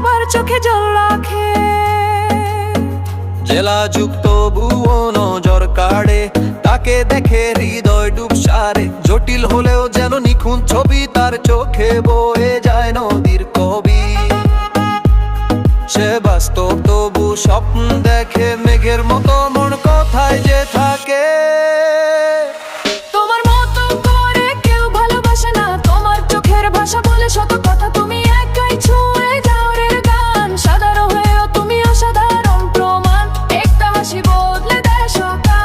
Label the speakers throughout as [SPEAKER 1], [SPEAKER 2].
[SPEAKER 1] একবার চোখে জল রাখে।
[SPEAKER 2] জেলা যুক্ত ভুয়ো নজর কাড়ে, তাকে দেখে হৃদয় ডুব সারে। জটিল হলেও যেন নিখুঁত ছবি, তার চোখে বয়ে যায় নদীর কবি। সে বাস্তব তবু স্বপ্ন দেখে, মেঘের মতো মন কোথায় যে থাকে।
[SPEAKER 1] তোমার মতো করে কেউ ভালোবাসে না, তোমার চোখের ভাষা বলে শত কথা। তুমি একাই ছুঁয়ে যাও রে গান, সাধারণ হয়েও তুমি অসাধারণ প্রমাণ। একটা হাসি বদলে দেয় সকাল,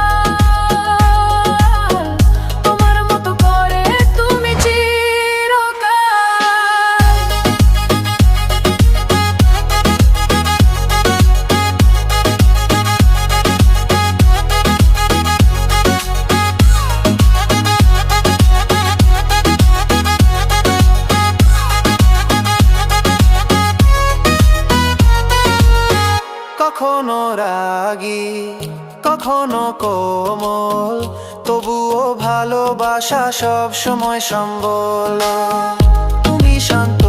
[SPEAKER 1] তোমার মতো করে তুমি চিরকাল।
[SPEAKER 2] কখনো রাগী, কখনো কোমল, তবুও ভালোবাসা সব সময় সম্বল। তুমি শান্ত